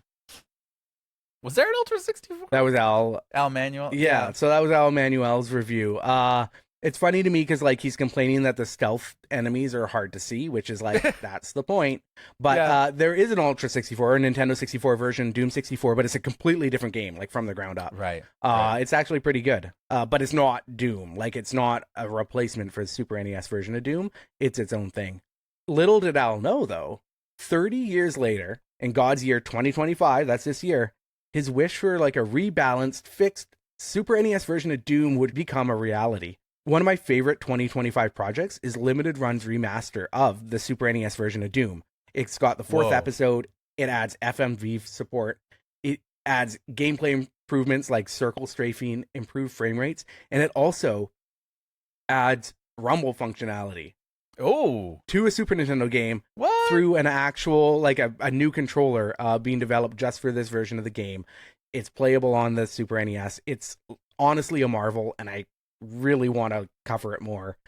Was there an Ultra 64? That was Al Manuel? Yeah, so that was Al Manuel's review. It's funny to me because, he's complaining that the stealth enemies are hard to see, which is, that's the point. But there is an Ultra 64, a Nintendo 64 version, Doom 64, but it's a completely different game, from the ground up. Right. It's actually pretty good, but it's not Doom. It's not a replacement for the Super NES version of Doom. It's its own thing. Little did Al know, though, 30 years later, in God's year 2025, that's this year, his wish for, a rebalanced, fixed Super NES version of Doom would become a reality. One of my favorite 2025 projects is Limited Run's remaster of the Super NES version of Doom. It's got the 4th episode, it adds FMV support, it adds gameplay improvements like circle strafing, improved frame rates, and it also adds rumble functionality. Oh, to a Super Nintendo game through an actual, a new controller being developed just for this version of the game. It's playable on the Super NES. It's honestly a marvel, and I really want to cover it more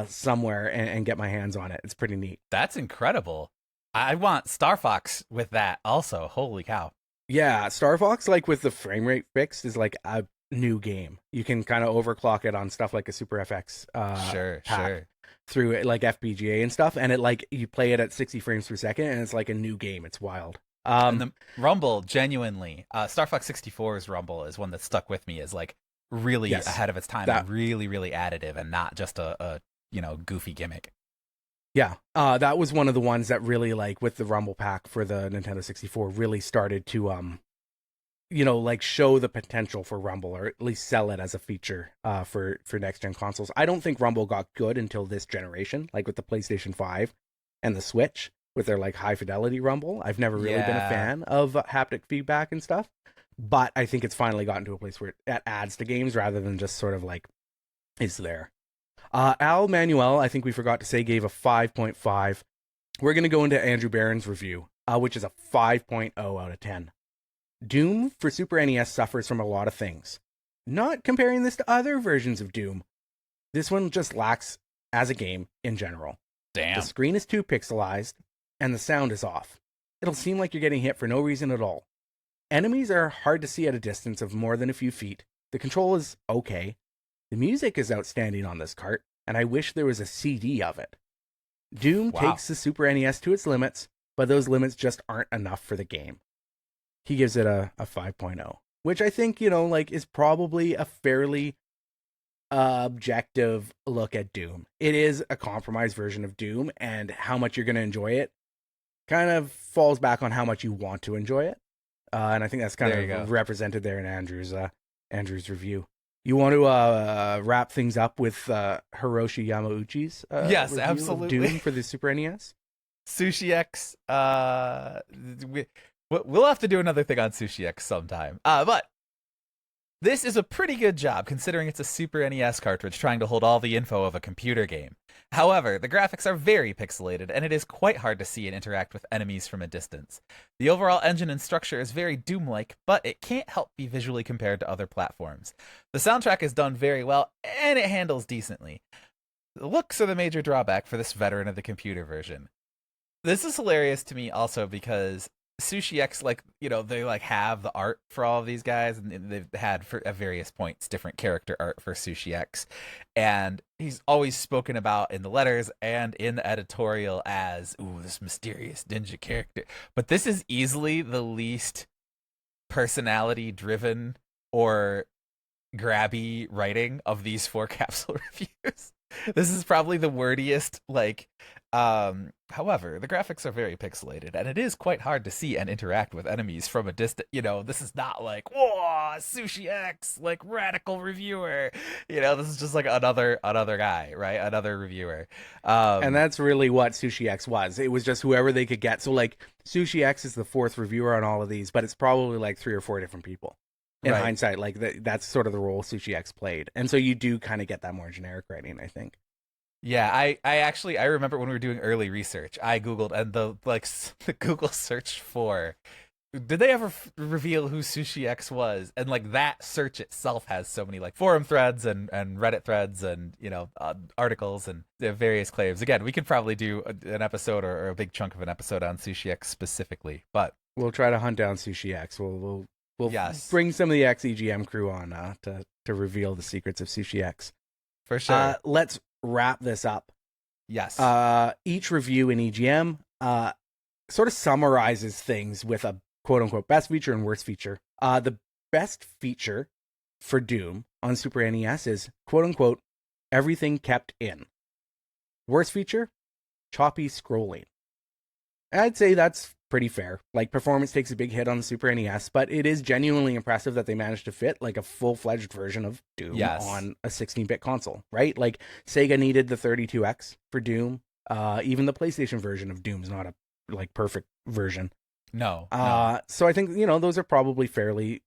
somewhere and get my hands on it. It's pretty neat. That's incredible. I want Star Fox with that also. Holy cow. Yeah, Star Fox, with the frame rate fixed, is a new game. You can kind of overclock it on stuff like a Super FX sure. Through it, FPGA and stuff, and it you play it at 60 frames per second, and it's a new game. It's wild. And the Rumble, genuinely, Star Fox 64's Rumble is one that stuck with me as really ahead of its time, and really, really additive, and not just a goofy gimmick. Yeah, that was one of the ones that really, with the Rumble pack for the Nintendo 64, really started to show the potential for Rumble, or at least sell it as a feature for next gen consoles. I don't think Rumble got good until this generation, with the PlayStation 5 and the Switch with their high fidelity Rumble. I've never really been a fan of haptic feedback and stuff. But I think it's finally gotten to a place where it adds to games rather than just sort of it's there. Al Manuel, I think we forgot to say, gave a 5.5. We're going to go into Andrew Barron's review, which is a 5.0 out of 10. Doom for Super NES suffers from a lot of things. Not comparing this to other versions of Doom. This one just lacks as a game in general. Damn. The screen is too pixelized, and the sound is off. It'll seem like you're getting hit for no reason at all. Enemies are hard to see at a distance of more than a few feet. The control is okay. The music is outstanding on this cart, and I wish there was a CD of it. Doom takes the Super NES to its limits, but those limits just aren't enough for the game. He gives it a 5.0, which I think, is probably a fairly objective look at Doom. It is a compromised version of Doom, and how much you're going to enjoy it kind of falls back on how much you want to enjoy it. And I think that's kind of represented there in Andrew's review. You want to wrap things up with Hiroshi Yamauchi's yes, absolutely. Doom for the Super NES? Sushi X. We'll have to do another thing on Sushi X sometime. But This is a pretty good job considering it's a Super NES cartridge trying to hold all the info of a computer game. However, the graphics are very pixelated and it is quite hard to see and interact with enemies from a distance. The overall engine and structure is very Doom-like, but it can't help be visually compared to other platforms. The soundtrack is done very well and it handles decently. The looks are the major drawback for this veteran of the computer version. This is hilarious to me also because Sushi X, they have the art for all of these guys, and they've had for at various points different character art for Sushi X, and he's always spoken about in the letters and in the editorial as this mysterious ninja character. But this is easily the least personality driven or grabby writing of these 4 capsule reviews. This is probably the wordiest, however, the graphics are very pixelated, and it is quite hard to see and interact with enemies from a distance. This is not like, whoa, Sushi X, radical reviewer. This is just another guy, right? Another reviewer. And that's really what Sushi X was. It was just whoever they could get. So, Sushi X is the 4th reviewer on all of these, but it's probably 3 or 4 different people. In hindsight, that's sort of the role Sushi X played. And so you do kind of get that more generic writing, I think. Yeah, I remember when we were doing early research, I Googled, and the Google search for, did they ever reveal who Sushi X was? And that search itself has so many forum threads and Reddit threads and, articles and various claims. Again, we could probably do an episode or a big chunk of an episode on Sushi X specifically, but we'll try to hunt down Sushi X. We'll yes. bring some of the XEGM crew on to reveal the secrets of Sushi X. For sure. Let's wrap this up. Yes. Each review in EGM sort of summarizes things with a quote-unquote best feature and worst feature. The best feature for Doom on Super NES is quote-unquote everything kept in. Worst feature? Choppy scrolling. I'd say that's pretty fair. Performance takes a big hit on the Super NES, but it is genuinely impressive that they managed to fit a full-fledged version of Doom on a 16-bit console, right? Sega needed the 32X for Doom. Even the PlayStation version of Doom's not a perfect version. No. So I think those are probably fairly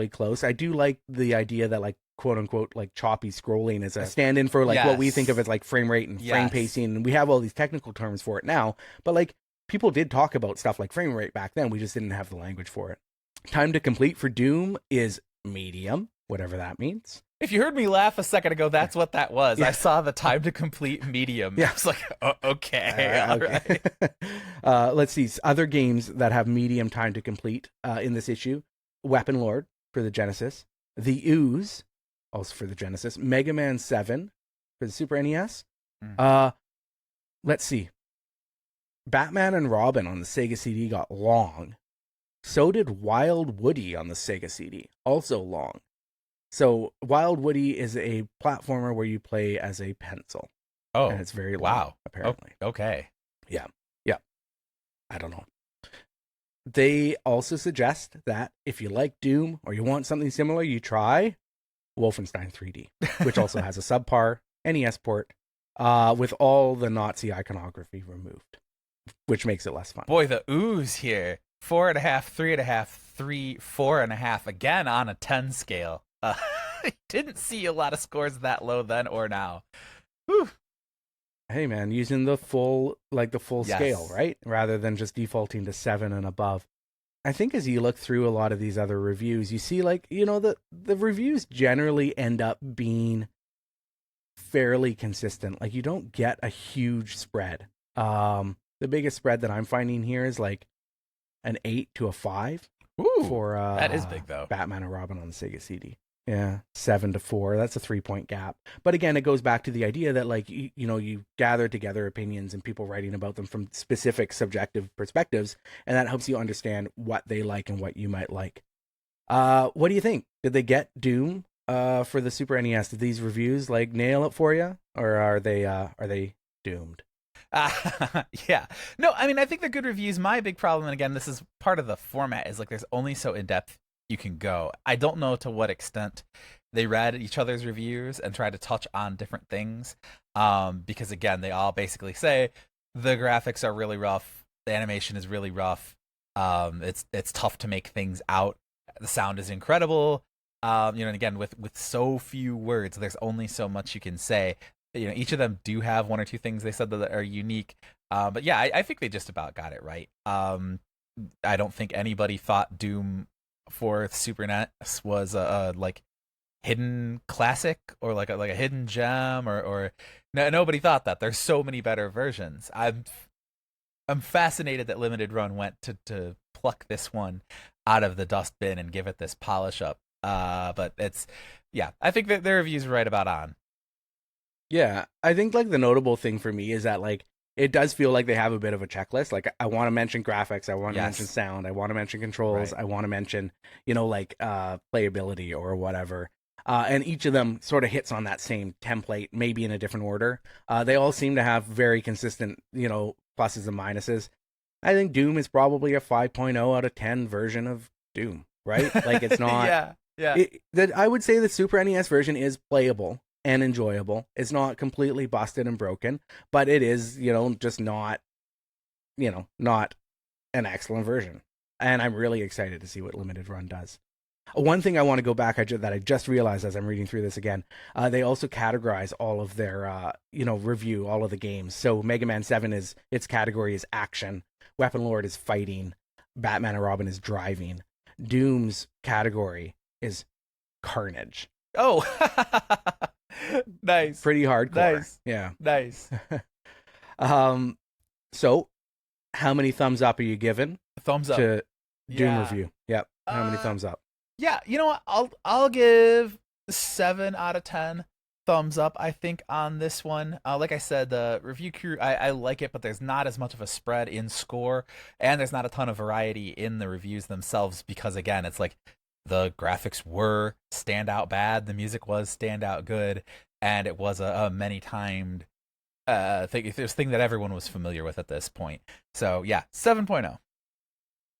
close. I do like the idea that quote unquote choppy scrolling is a stand-in for what we think of as frame rate and frame pacing, and we have all these technical terms for it now, but people did talk about stuff like frame rate back then. We just didn't have the language for it. Time to complete for Doom is medium, whatever that means. If you heard me laugh a second ago, that's what that was. Yeah. I saw the time to complete medium. Yeah. I was like, oh, okay. All right. Let's see. Other games that have medium time to complete in this issue. Weapon Lord for the Genesis. The Ooze, also for the Genesis. Mega Man 7 for the Super NES. Let's see. Batman and Robin on the Sega CD got long. So did Wild Woody on the Sega CD. Also long. So Wild Woody is a platformer where you play as a pencil. Oh, and it's very long, apparently. Okay. Yeah. I don't know. They also suggest that if you like Doom or you want something similar, you try Wolfenstein 3D, which also has a subpar NES port with all the Nazi iconography removed, which makes it less fun. Boy, the ooze here. 4.5, 3.5, 3, 4.5. Again on a 10 scale. I didn't see a lot of scores that low then or now. Whew. Hey man, using the full scale, right? Rather than just defaulting to 7 and above. I think as you look through a lot of these other reviews, you see the reviews generally end up being fairly consistent. You don't get a huge spread. The biggest spread that I'm finding here is an 8 to a 5. Ooh, for that is big though. Batman and Robin on the Sega CD. Yeah, 7 to 4. That's a 3-point gap. But again, it goes back to the idea that you gather together opinions and people writing about them from specific subjective perspectives, and that helps you understand what they like and what you might like. What do you think? Did they get Doom for the Super NES? Did these reviews nail it for you, or are they doomed? Yeah. No, I mean, I think they're good reviews. My big problem, and again, this is part of the format, is there's only so in depth you can go. I don't know to what extent they read each other's reviews and tried to touch on different things, because again, they all basically say the graphics are really rough, the animation is really rough, it's tough to make things out, the sound is incredible, And again, with so few words, there's only so much you can say. Each of them do have one or two things they said that are unique. But yeah, I think they just about got it right. I don't think anybody thought Doom for Super NES was a like hidden classic or like a hidden gem or no, nobody thought that. There's so many better versions. I'm fascinated that Limited Run went to pluck this one out of the dustbin and give it this polish up. But I think that their reviews are right about on. Yeah, I think like the notable thing for me is that like it does feel like they have a bit of a checklist. Like I want to mention graphics, I want to mention sound, I want to mention controls, Right. I want to mention, like playability or whatever. And each of them sort of hits on that same template, maybe in a different order. They all seem to have very consistent, pluses and minuses. I think Doom is probably a 5.0 out of 10 version of Doom, right? Like it's not. Yeah. I would say the Super NES version is playable and enjoyable. It's not completely busted and broken, but it is, just not, not an excellent version. And I'm really excited to see what Limited Run does. One thing I want to go back that I just realized as I'm reading through this again, they also categorize all of their, review, all of the games. So Mega Man 7 its category is action, Weapon Lord is fighting, Batman and Robin is driving, Doom's category is carnage. Oh, nice. Pretty hardcore. Nice. Yeah. Nice. So how many thumbs up are you giving? Thumbs up to Doom review. Yep. How many thumbs up? Yeah, you know what? I'll give 7 out of 10 thumbs up, I think, on this one. Like I said, the review crew, I like it, but there's not as much of a spread in score, and there's not a ton of variety in the reviews themselves because, again, it's like the graphics were standout bad, the music was standout good, and it was a many-timed thing that everyone was familiar with at this point. So, yeah, 7.0.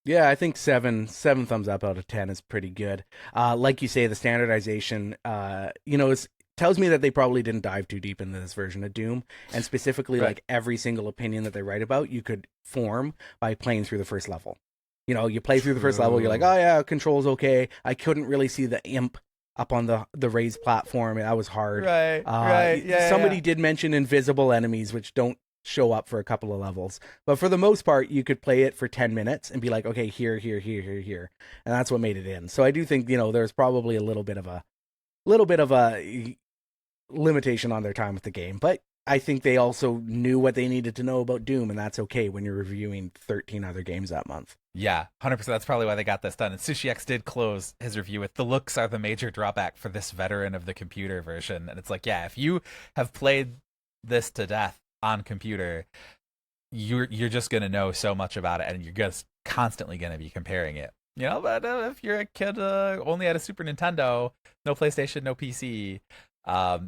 Yeah, I think seven thumbs up out of 10 is pretty good. Like you say, the standardization, tells me that they probably didn't dive too deep into this version of Doom, and specifically, like every single opinion that they write about, you could form by playing through the first level. You play through the first level, you're like, oh yeah, controls okay. I couldn't really see the imp up on the raised platform. That was hard. Right. Yeah. Somebody did mention invisible enemies, which don't show up for a couple of levels, but for the most part you could play it for 10 minutes and be like, okay, here, and that's what made it in. So I do think there's probably a little bit of a limitation on their time with the game, but I think they also knew what they needed to know about Doom, and that's okay when you're reviewing 13 other games that month. Yeah, 100%. That's probably why they got this done. And Sushi X did close his review with, the looks are the major drawback for this veteran of the computer version. And it's like, yeah, if you have played this to death on computer, you're just gonna know so much about it, and you're just constantly gonna be comparing it. But if you're a kid only had a Super Nintendo, no PlayStation, no PC,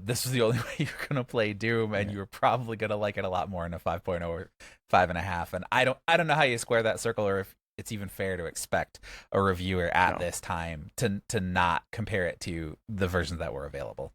this was the only way you're gonna play Doom, and you were probably gonna like it a lot more in a 5.0 or 5.5. And I don't know how you square that circle, or if it's even fair to expect a reviewer at this time to not compare it to the versions that were available.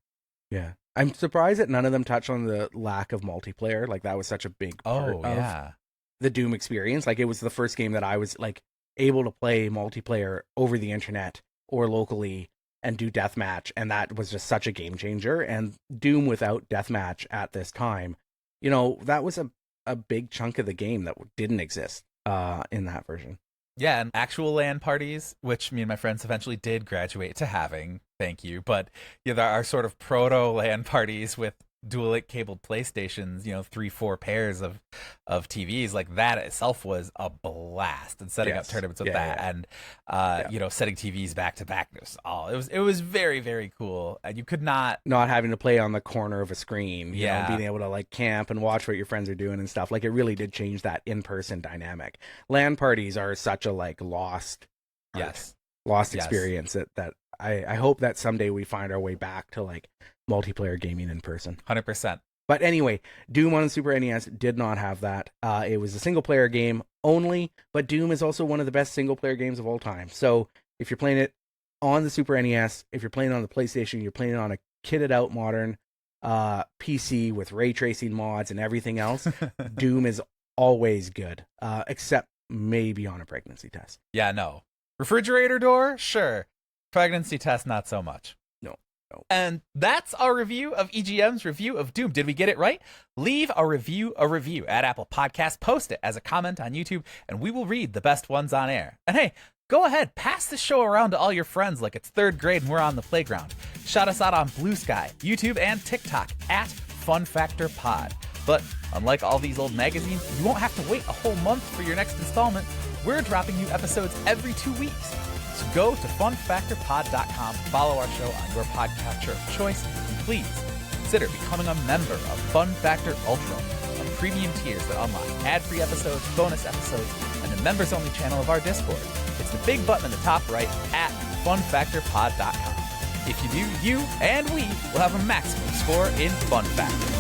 Yeah. I'm surprised that none of them touched on the lack of multiplayer. Like, that was such a big part of the Doom experience. Like, it was the first game that I was like able to play multiplayer over the internet or locally and do deathmatch, and that was just such a game changer. And Doom without deathmatch at this time, that was a big chunk of the game that didn't exist in that version. Yeah, and actual LAN parties, which me and my friends eventually did graduate to having, thank you. But there are sort of proto LAN parties with dual link cabled PlayStations, 3-4 pairs of TVs. Like, that itself was a blast, and setting up tournaments with and setting TVs back to back. It was very, very cool, and you could not having to play on the corner of a screen, being able to like camp and watch what your friends are doing and stuff. Like, it really did change that in-person dynamic. LAN parties are such a like lost experience that I hope that someday we find our way back to like multiplayer gaming in person. 100%. But anyway, Doom on the Super NES did not have that. It was a single player game only, but Doom is also one of the best single player games of all time. So if you're playing it on the Super NES, if you're playing it on the PlayStation, you're playing it on a kitted out modern PC with ray tracing mods and everything else, Doom is always good, except maybe on a pregnancy test. Yeah, no. Refrigerator door? Sure. Pregnancy test, not so much. No. And that's our review of EGM's review of Doom. Did we get it right? Leave a review at Apple Podcasts. Post it as a comment on YouTube, and we will read the best ones on air. And hey, go ahead, pass this show around to all your friends like it's 3rd grade and we're on the playground. Shout us out on Blue Sky, YouTube, and TikTok at FunFactor Pod. But unlike all these old magazines, you won't have to wait a whole month for your next installment. We're dropping new episodes every 2 weeks. So go to funfactorpod.com, follow our show on your podcatcher of choice, and please consider becoming a member of Fun Factor Ultra, a premium tiers that unlock ad-free episodes, bonus episodes, and the members-only channel of our Discord. It's the big button in the top right at funfactorpod.com. If you do, you and we will have a maximum score in Fun Factor.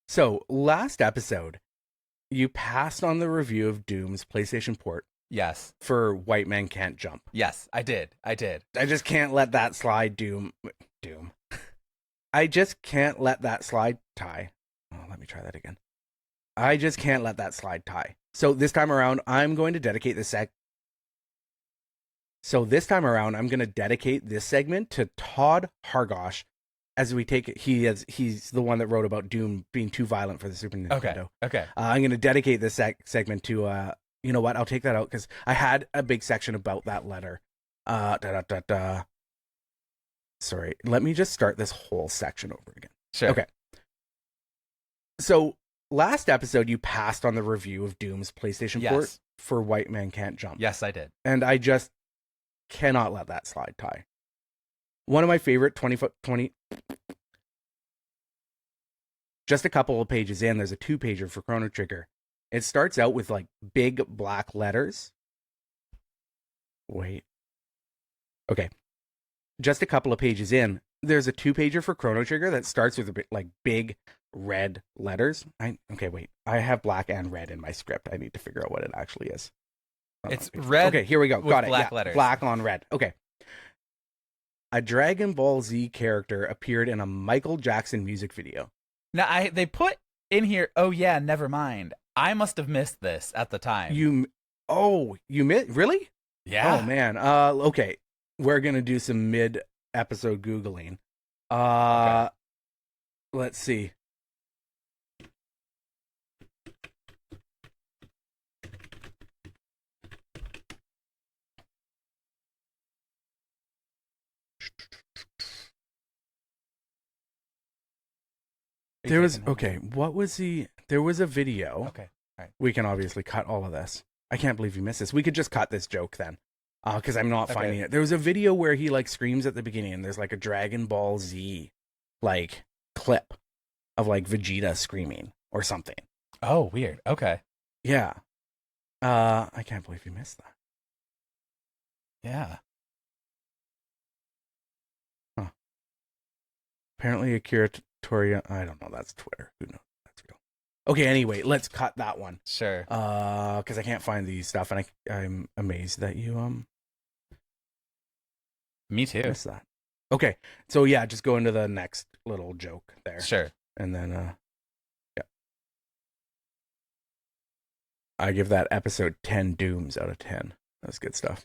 So, last episode, you passed on the review of Doom's PlayStation port. Yes. For White Man Can't Jump. Yes, I did. I just can't let that slide, Doom. I just can't let that slide, Ty. Oh, let me try that again. I just can't let that slide, Ty. So this time around, I'm going to dedicate this segment to Todd Hargosh. As we take it, he's the one that wrote about Doom being too violent for the Super Nintendo. Okay. I'm going to dedicate this segment to, you know what? I'll take that out because I had a big section about that letter. Sorry, let me just start this whole section over again. Sure. Okay. So last episode, you passed on the review of Doom's PlayStation port for White Man Can't Jump. Yes, I did. And I just cannot let that slide, Ty. One of my favorite 20. Just a couple of pages in, there's a 2-pager for Chrono Trigger. It starts out with like big black letters. Wait. Okay. Just a couple of pages in, there's a 2-pager for Chrono Trigger that starts with like big red letters. Wait. I have black and red in my script. I need to figure out what it actually is. It's red. Okay, here we go. Got it. Black letters. Black on red. Okay. A Dragon Ball Z character appeared in a Michael Jackson music video. Now, they put in here, oh yeah, never mind. I must have missed this at the time. You missed? Really? Yeah. Oh, man. Okay. We're going to do some mid-episode Googling. Okay. Let's see. There was a video. Okay. All right. We can obviously cut all of this. I can't believe you missed this. We could just cut this joke then. Because I'm not finding it. There was a video where he like screams at the beginning and there's like a Dragon Ball Z like clip of like Vegeta screaming or something. Oh, weird. Okay. Yeah. I can't believe you missed that. Yeah. Huh. Apparently Akira Toriyama, I don't know, that's Twitter. Who knows? That's real. Okay, anyway, let's cut that one. Sure. Because I can't find these stuff, and I'm amazed that you Me too. missed that. Okay, so yeah, just go into the next little joke there. Sure. And then yeah. I give that episode 10 dooms out of 10. That's good stuff.